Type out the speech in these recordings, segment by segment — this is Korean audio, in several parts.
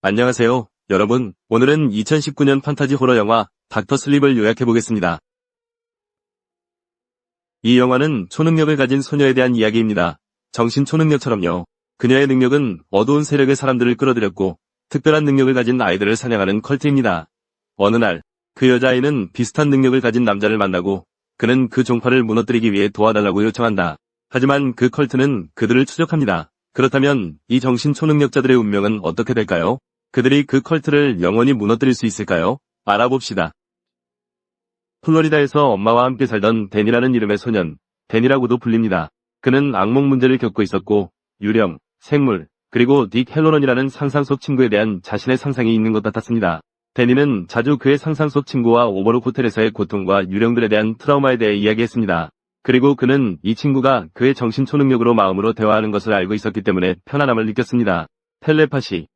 안녕하세요, 여러분. 오늘은 2019년 판타지 호러 영화 닥터 슬립을 요약해보겠습니다. 이 영화는 초능력을 가진 소녀에 대한 이야기입니다. 정신 초능력처럼요. 그녀의 능력은 어두운 세력의 사람들을 끌어들였고 특별한 능력을 가진 아이들을 사냥하는 컬트입니다. 어느 날, 그 여자아이는 비슷한 능력을 가진 남자를 만나고 그는 그 종파를 무너뜨리기 위해 도와달라고 요청한다. 하지만 그 컬트는 그들을 추적합니다. 그렇다면 이 정신 초능력자들의 운명은 어떻게 될까요? 그들이 그 컬트를 영원히 무너뜨릴 수 있을까요? 알아봅시다. 플로리다에서 엄마와 함께 살던 댄이라는 이름의 소년, 댄이라고도 불립니다. 그는 악몽 문제를 겪고 있었고 유령, 생물, 그리고 딕 헬로런이라는 상상 속 친구에 대한 자신의 상상이 있는 것 같았습니다. 댄이는 자주 그의 상상 속 친구와 오버룩 호텔에서의 고통과 유령들에 대한 트라우마에 대해 이야기했습니다. 그리고 그는 이 친구가 그의 정신 초능력으로 마음으로 대화하는 것을 알고 있었기 때문에 편안함을 느꼈습니다. 텔레파시.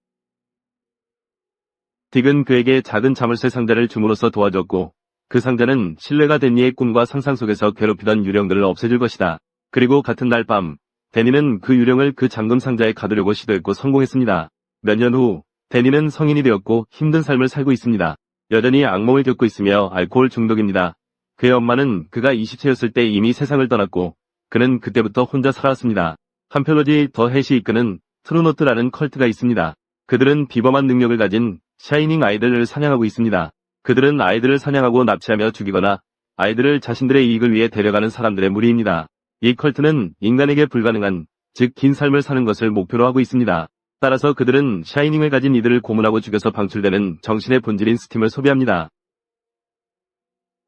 딕은 그에게 작은 자물쇠 상자를 줌으로써 도와줬고 그 상자는 신뢰가 댄니의 꿈과 상상 속에서 괴롭히던 유령들을 없애줄 것이다. 그리고 같은 날 밤, 댄니는 그 유령을 그 잠금 상자에 가두려고 시도했고 성공했습니다. 몇 년 후, 댄니는 성인이 되었고 힘든 삶을 살고 있습니다. 여전히 악몽을 겪고 있으며 알코올 중독입니다. 그의 엄마는 그가 20세였을 때 이미 세상을 떠났고 그는 그때부터 혼자 살아왔습니다. 한편로지 더 햇이 이끄는 트루노트라는 컬트가 있습니다. 그들은 비범한 능력을 가진 샤이닝 아이들을 사냥하고 있습니다. 그들은 아이들을 사냥하고 납치하며 죽이거나 아이들을 자신들의 이익을 위해 데려가는 사람들의 무리입니다. 이 컬트는 인간에게 불가능한, 즉 긴 삶을 사는 것을 목표로 하고 있습니다. 따라서 그들은 샤이닝을 가진 이들을 고문하고 죽여서 방출되는 정신의 본질인 스팀을 소비합니다.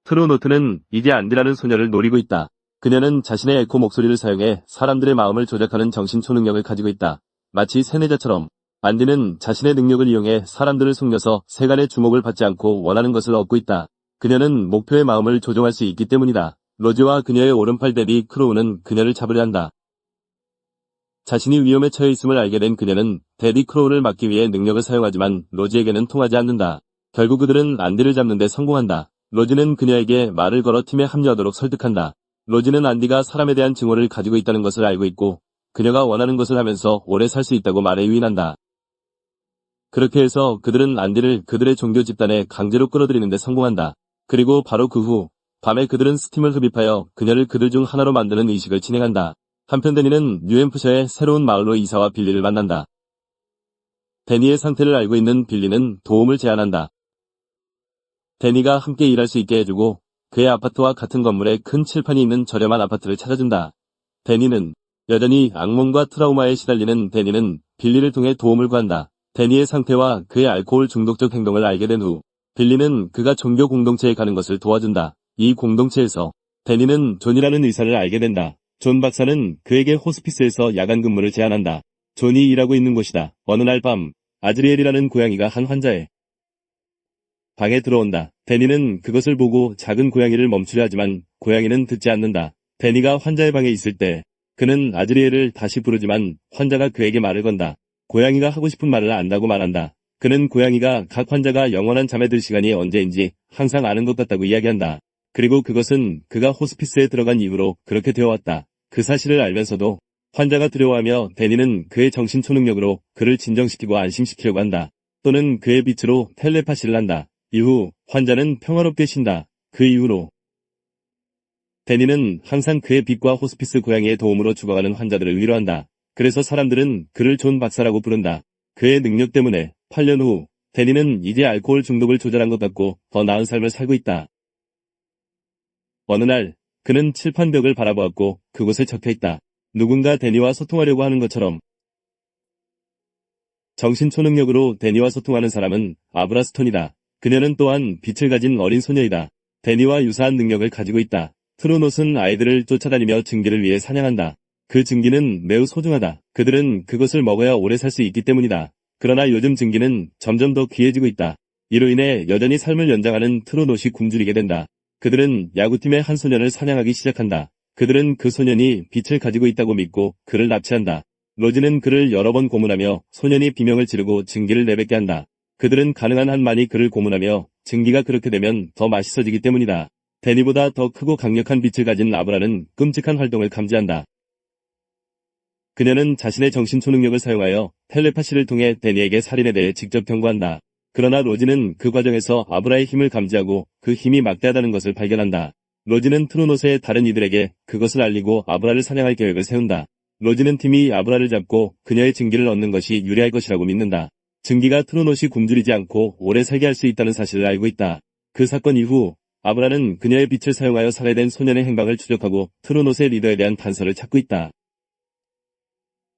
트루노트는 이제 안디라는 소녀를 노리고 있다. 그녀는 자신의 에코 목소리를 사용해 사람들의 마음을 조작하는 정신 초능력을 가지고 있다. 마치 세뇌자처럼. 안디는 자신의 능력을 이용해 사람들을 속여서 세간의 주목을 받지 않고 원하는 것을 얻고 있다. 그녀는 목표의 마음을 조종할 수 있기 때문이다. 로즈와 그녀의 오른팔 데비 크로우는 그녀를 잡으려 한다. 자신이 위험에 처해 있음을 알게 된 그녀는 데비 크로우를 막기 위해 능력을 사용하지만 로즈에게는 통하지 않는다. 결국 그들은 안디를 잡는 데 성공한다. 로즈는 그녀에게 말을 걸어 팀에 합류하도록 설득한다. 로즈는 안디가 사람에 대한 증오를 가지고 있다는 것을 알고 있고 그녀가 원하는 것을 하면서 오래 살 수 있다고 말해 유인한다. 그렇게 해서 그들은 안디를 그들의 종교 집단에 강제로 끌어들이는 데 성공한다. 그리고 바로 그 후, 밤에 그들은 스팀을 흡입하여 그녀를 그들 중 하나로 만드는 의식을 진행한다. 한편 데니는 뉴햄프셔의 새로운 마을로 이사와 빌리를 만난다. 데니의 상태를 알고 있는 빌리는 도움을 제안한다. 데니가 함께 일할 수 있게 해주고 그의 아파트와 같은 건물에 큰 칠판이 있는 저렴한 아파트를 찾아준다. 데니는 여전히 악몽과 트라우마에 시달리는 데니는 빌리를 통해 도움을 구한다. 데니의 상태와 그의 알코올 중독적 행동을 알게 된 후, 빌리는 그가 종교 공동체에 가는 것을 도와준다. 이 공동체에서 데니는 존이라는 의사를 알게 된다. 존 박사는 그에게 호스피스에서 야간 근무를 제안한다. 존이 일하고 있는 곳이다. 어느 날 밤, 아즈리엘이라는 고양이가 한 환자의 방에 들어온다. 데니는 그것을 보고 작은 고양이를 멈추려 하지만 고양이는 듣지 않는다. 데니가 환자의 방에 있을 때 그는 아즈리엘을 다시 부르지만 환자가 그에게 말을 건다. 고양이가 하고 싶은 말을 안다고 말한다. 그는 고양이가 각 환자가 영원한 잠에 들 시간이 언제인지 항상 아는 것 같다고 이야기한다. 그리고 그것은 그가 호스피스에 들어간 이후로 그렇게 되어왔다. 그 사실을 알면서도 환자가 두려워하며 데니는 그의 정신 초능력으로 그를 진정시키고 안심시키려고 한다. 또는 그의 빛으로 텔레파시를 한다. 이후 환자는 평화롭게 쉰다. 그 이후로 데니는 항상 그의 빛과 호스피스 고양이의 도움으로 죽어가는 환자들을 위로한다. 그래서 사람들은 그를 존 박사라고 부른다. 그의 능력 때문에 8년 후 데니는 이제 알코올 중독을 조절한 것 같고 더 나은 삶을 살고 있다. 어느 날 그는 칠판벽을 바라보았고 그곳에 적혀있다. 누군가 데니와 소통하려고 하는 것처럼. 정신 초능력으로 데니와 소통하는 사람은 아브라스톤이다. 그녀는 또한 빛을 가진 어린 소녀이다. 데니와 유사한 능력을 가지고 있다. 트루노스는 아이들을 쫓아다니며 증기를 위해 사냥한다. 그 증기는 매우 소중하다. 그들은 그것을 먹어야 오래 살 수 있기 때문이다. 그러나 요즘 증기는 점점 더 귀해지고 있다. 이로 인해 여전히 삶을 연장하는 트루노시 굶주리게 된다. 그들은 야구팀의 한 소년을 사냥하기 시작한다. 그들은 그 소년이 빛을 가지고 있다고 믿고 그를 납치한다. 로즈는 그를 여러 번 고문하며 소년이 비명을 지르고 증기를 내뱉게 한다. 그들은 가능한 한 많이 그를 고문하며 증기가 그렇게 되면 더 맛있어지기 때문이다. 데니보다 더 크고 강력한 빛을 가진 아브라는 끔찍한 활동을 감지한다. 그녀는 자신의 정신 초능력을 사용하여 텔레파시를 통해 데니에게 살인에 대해 직접 경고한다. 그러나 로지는 그 과정에서 아브라의 힘을 감지하고 그 힘이 막대하다는 것을 발견한다. 로지는 트로노스의 다른 이들에게 그것을 알리고 아브라를 사냥할 계획을 세운다. 로지는 팀이 아브라를 잡고 그녀의 증기를 얻는 것이 유리할 것이라고 믿는다. 증기가 트로노시 굶주리지 않고 오래 살게 할 수 있다는 사실을 알고 있다. 그 사건 이후 아브라는 그녀의 빛을 사용하여 살해된 소년의 행방을 추적하고 트로노스의 리더에 대한 단서를 찾고 있다.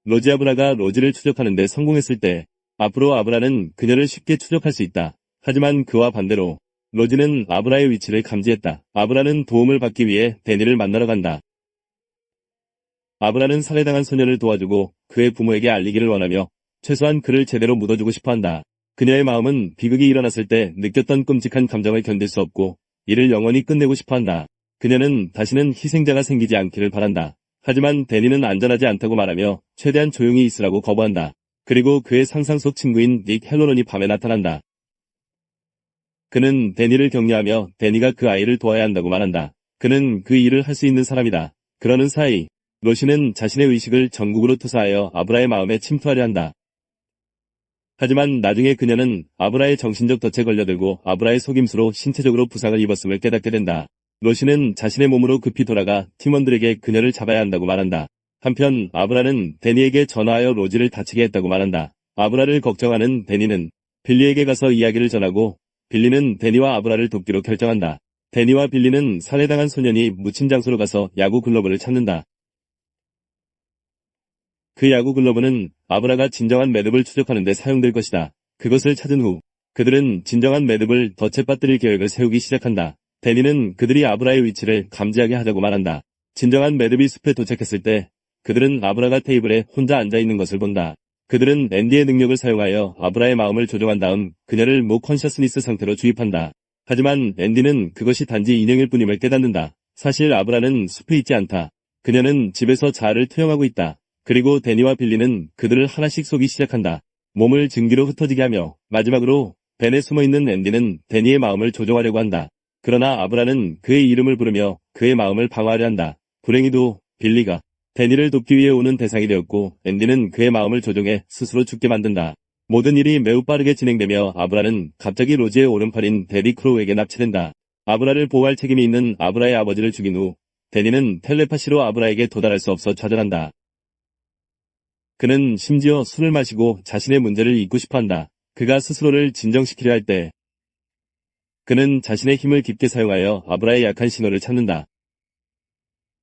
로지 아브라가 로지를 추적하는 데 성공했을 때 앞으로 아브라는 그녀를 쉽게 추적할 수 있다. 하지만 그와 반대로 로지는 아브라의 위치를 감지했다. 아브라는 도움을 받기 위해 데니를 만나러 간다. 아브라는 살해당한 소년을 도와주고 그의 부모에게 알리기를 원하며 최소한 그를 제대로 묻어주고 싶어한다. 그녀의 마음은 비극이 일어났을 때 느꼈던 끔찍한 감정을 견딜 수 없고 이를 영원히 끝내고 싶어한다. 그녀는 다시는 희생자가 생기지 않기를 바란다. 하지만 데니는 안전하지 않다고 말하며 최대한 조용히 있으라고 거부한다. 그리고 그의 상상 속 친구인 닉 헬로넌이 밤에 나타난다. 그는 데니를 격려하며 데니가 그 아이를 도와야 한다고 말한다. 그는 그 일을 할 수 있는 사람이다. 그러는 사이 로시는 자신의 의식을 전국으로 투사하여 아브라의 마음에 침투하려 한다. 하지만 나중에 그녀는 아브라의 정신적 덫에 걸려들고 아브라의 속임수로 신체적으로 부상을 입었음을 깨닫게 된다. 로시는 자신의 몸으로 급히 돌아가 팀원들에게 그녀를 잡아야 한다고 말한다. 한편 아브라는 데니에게 전화하여 로지를 다치게 했다고 말한다. 아브라를 걱정하는 데니는 빌리에게 가서 이야기를 전하고 빌리는 데니와 아브라를 돕기로 결정한다. 데니와 빌리는 살해당한 소년이 묻힌 장소로 가서 야구 글러브를 찾는다. 그 야구 글러브는 아브라가 진정한 매듭을 추적하는 데 사용될 것이다. 그것을 찾은 후 그들은 진정한 매듭을 덫에 빠뜨릴 계획을 세우기 시작한다. 데니는 그들이 아브라의 위치를 감지하게 하자고 말한다. 진정한 매듭이 숲에 도착했을 때 그들은 아브라가 테이블에 혼자 앉아있는 것을 본다. 그들은 앤디의 능력을 사용하여 아브라의 마음을 조종한 다음 그녀를 무컨셔스니스 상태로 주입한다. 하지만 앤디는 그것이 단지 인형일 뿐임을 깨닫는다. 사실 아브라는 숲에 있지 않다. 그녀는 집에서 자아를 투영하고 있다. 그리고 데니와 빌리는 그들을 하나씩 쏘기 시작한다. 몸을 증기로 흩어지게 하며 마지막으로 벤에 숨어있는 앤디는 데니의 마음을 조종하려고 한다. 그러나 아브라는 그의 이름을 부르며 그의 마음을 방어하려 한다. 불행히도 빌리가 데니를 돕기 위해 오는 대상이 되었고 앤디는 그의 마음을 조종해 스스로 죽게 만든다. 모든 일이 매우 빠르게 진행되며 아브라는 갑자기 로지의 오른팔인 데디 크로우에게 납치된다. 아브라를 보호할 책임이 있는 아브라의 아버지를 죽인 후 데니는 텔레파시로 아브라에게 도달할 수 없어 좌절한다. 그는 심지어 술을 마시고 자신의 문제를 잊고 싶어한다. 그가 스스로를 진정시키려 할 때 그는 자신의 힘을 깊게 사용하여 아브라의 약한 신호를 찾는다.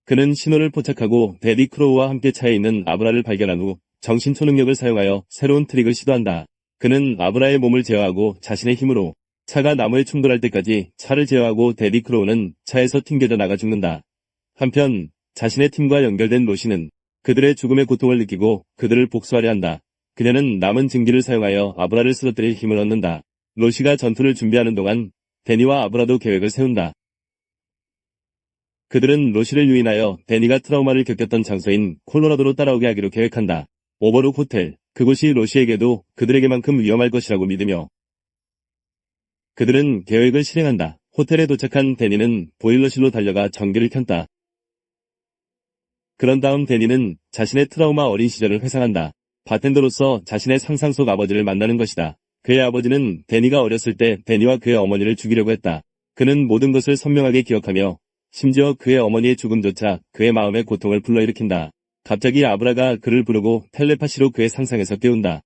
그는 신호를 포착하고 데디 크로우와 함께 차에 있는 아브라를 발견한 후 정신 초능력을 사용하여 새로운 트릭을 시도한다. 그는 아브라의 몸을 제어하고 자신의 힘으로 차가 나무에 충돌할 때까지 차를 제어하고 데디 크로우는 차에서 튕겨져 나가 죽는다. 한편 자신의 팀과 연결된 로시는 그들의 죽음의 고통을 느끼고 그들을 복수하려 한다. 그녀는 남은 증기를 사용하여 아브라를 쓰러뜨릴 힘을 얻는다. 로시가 전투를 준비하는 동안 데니와 아브라도 계획을 세운다. 그들은 로시를 유인하여 데니가 트라우마를 겪었던 장소인 콜로라도로 따라오게 하기로 계획한다. 오버룩 호텔, 그곳이 로시에게도 그들에게만큼 위험할 것이라고 믿으며 그들은 계획을 실행한다. 호텔에 도착한 데니는 보일러실로 달려가 전기를 켠다. 그런 다음 데니는 자신의 트라우마 어린 시절을 회상한다. 바텐더로서 자신의 상상 속 아버지를 만나는 것이다. 그의 아버지는 데니가 어렸을 때 데니와 그의 어머니를 죽이려고 했다. 그는 모든 것을 선명하게 기억하며 심지어 그의 어머니의 죽음조차 그의 마음의 고통을 불러일으킨다. 갑자기 아브라가 그를 부르고 텔레파시로 그의 상상에서 깨운다.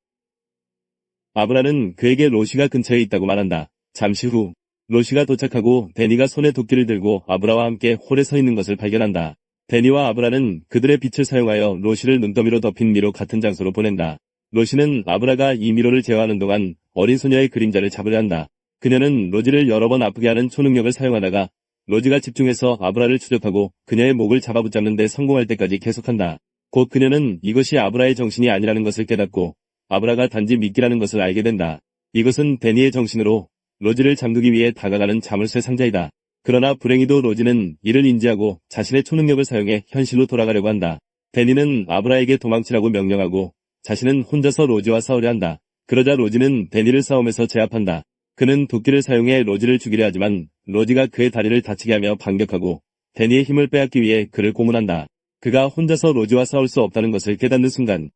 아브라는 그에게 로시가 근처에 있다고 말한다. 잠시 후 로시가 도착하고 데니가 손에 도끼를 들고 아브라와 함께 홀에 서 있는 것을 발견한다. 데니와 아브라는 그들의 빛을 사용하여 로시를 눈더미로 덮인 미로 같은 장소로 보낸다. 로시는 아브라가 이 미로를 제어하는 동안 어린 소녀의 그림자를 잡으려 한다. 그녀는 로지를 여러 번 아프게 하는 초능력을 사용하다가 로지가 집중해서 아브라를 추적하고 그녀의 목을 잡아붙잡는 데 성공할 때까지 계속한다. 곧 그녀는 이것이 아브라의 정신이 아니라는 것을 깨닫고 아브라가 단지 미끼라는 것을 알게 된다. 이것은 데니의 정신으로 로지를 잠그기 위해 다가가는 자물쇠 상자이다. 그러나 불행히도 로지는 이를 인지하고 자신의 초능력을 사용해 현실로 돌아가려고 한다. 데니는 아브라에게 도망치라고 명령하고 자신은 혼자서 로지와 싸우려 한다. 그러자 로지는 데니를 싸움에서 제압한다. 그는 도끼를 사용해 로지를 죽이려 하지만 로지가 그의 다리를 다치게 하며 반격하고 데니의 힘을 빼앗기 위해 그를 고문한다. 그가 혼자서 로즈와 싸울 수 없다는 것을 깨닫는 순간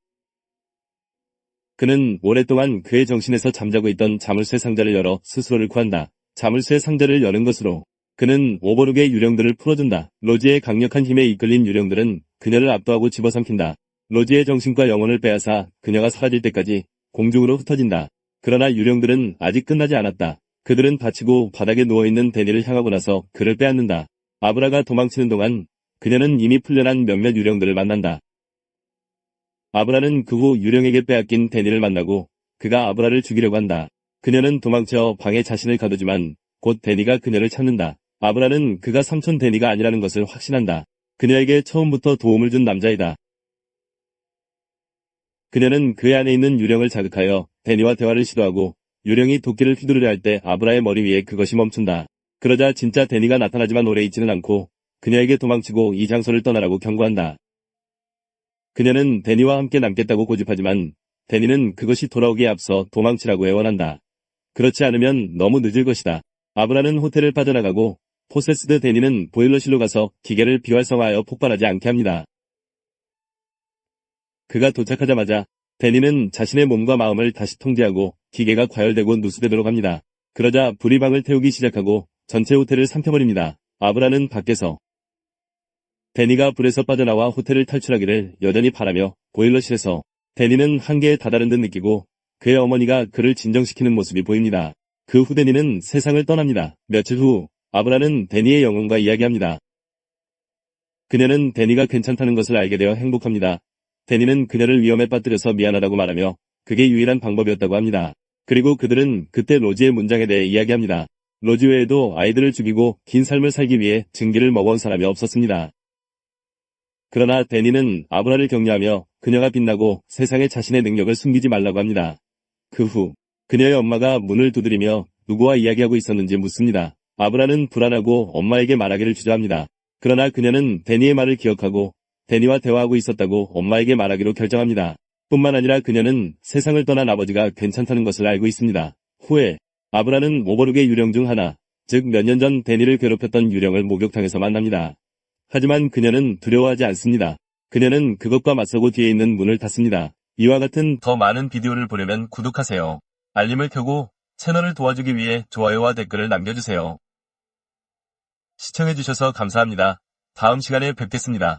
그는 오랫동안 그의 정신에서 잠자고 있던 자물쇠 상자를 열어 스스로를 구한다. 자물쇠 상자를 여는 것으로 그는 오버룩의 유령들을 풀어준다. 로즈의 강력한 힘에 이끌린 유령들은 그녀를 압도하고 집어삼킨다. 로즈의 정신과 영혼을 빼앗아 그녀가 사라질 때까지 공중으로 흩어진다. 그러나 유령들은 아직 끝나지 않았다. 그들은 다치고 바닥에 누워있는 데니를 향하고 나서 그를 빼앗는다. 아브라가 도망치는 동안 그녀는 이미 풀려난 몇몇 유령들을 만난다. 아브라는 그 후 유령에게 빼앗긴 데니를 만나고 그가 아브라를 죽이려고 한다. 그녀는 도망쳐 방에 자신을 가두지만 곧 데니가 그녀를 찾는다. 아브라는 그가 삼촌 데니가 아니라는 것을 확신한다. 그녀에게 처음부터 도움을 준 남자이다. 그녀는 그의 안에 있는 유령을 자극하여 데니와 대화를 시도하고 유령이 도끼를 휘두르려 할 때 아브라의 머리 위에 그것이 멈춘다. 그러자 진짜 데니가 나타나지만 오래 있지는 않고 그녀에게 도망치고 이 장소를 떠나라고 경고한다. 그녀는 데니와 함께 남겠다고 고집하지만 데니는 그것이 돌아오기에 앞서 도망치라고 애원한다. 그렇지 않으면 너무 늦을 것이다. 아브라는 호텔을 빠져나가고 포세스드 데니는 보일러실로 가서 기계를 비활성화하여 폭발하지 않게 합니다. 그가 도착하자마자 데니는 자신의 몸과 마음을 다시 통제하고 기계가 과열되고 누수되도록 합니다. 그러자 불이 방을 태우기 시작하고 전체 호텔을 삼켜버립니다. 아브라는 밖에서 데니가 불에서 빠져나와 호텔을 탈출하기를 여전히 바라며 보일러실에서 데니는 한계에 다다른 듯 느끼고 그의 어머니가 그를 진정시키는 모습이 보입니다. 그 후 데니는 세상을 떠납니다. 며칠 후 아브라는 데니의 영혼과 이야기합니다. 그녀는 데니가 괜찮다는 것을 알게 되어 행복합니다. 데니는 그녀를 위험에 빠뜨려서 미안하다고 말하며 그게 유일한 방법이었다고 합니다. 그리고 그들은 그때 로즈의 문장에 대해 이야기합니다. 로즈 외에도 아이들을 죽이고 긴 삶을 살기 위해 증기를 먹어온 사람이 없었습니다. 그러나 데니는 아브라를 격려하며 그녀가 빛나고 세상에 자신의 능력을 숨기지 말라고 합니다. 그 후 그녀의 엄마가 문을 두드리며 누구와 이야기하고 있었는지 묻습니다. 아브라는 불안하고 엄마에게 말하기를 주저합니다. 그러나 그녀는 데니의 말을 기억하고 데니와 대화하고 있었다고 엄마에게 말하기로 결정합니다. 뿐만 아니라 그녀는 세상을 떠난 아버지가 괜찮다는 것을 알고 있습니다. 후에 아브라는 오버룩의 유령 중 하나, 즉 몇 년 전 데니를 괴롭혔던 유령을 목욕탕에서 만납니다. 하지만 그녀는 두려워하지 않습니다. 그녀는 그것과 맞서고 뒤에 있는 문을 닫습니다. 이와 같은 더 많은 비디오를 보려면 구독하세요. 알림을 켜고 채널을 도와주기 위해 좋아요와 댓글을 남겨주세요. 시청해주셔서 감사합니다. 다음 시간에 뵙겠습니다.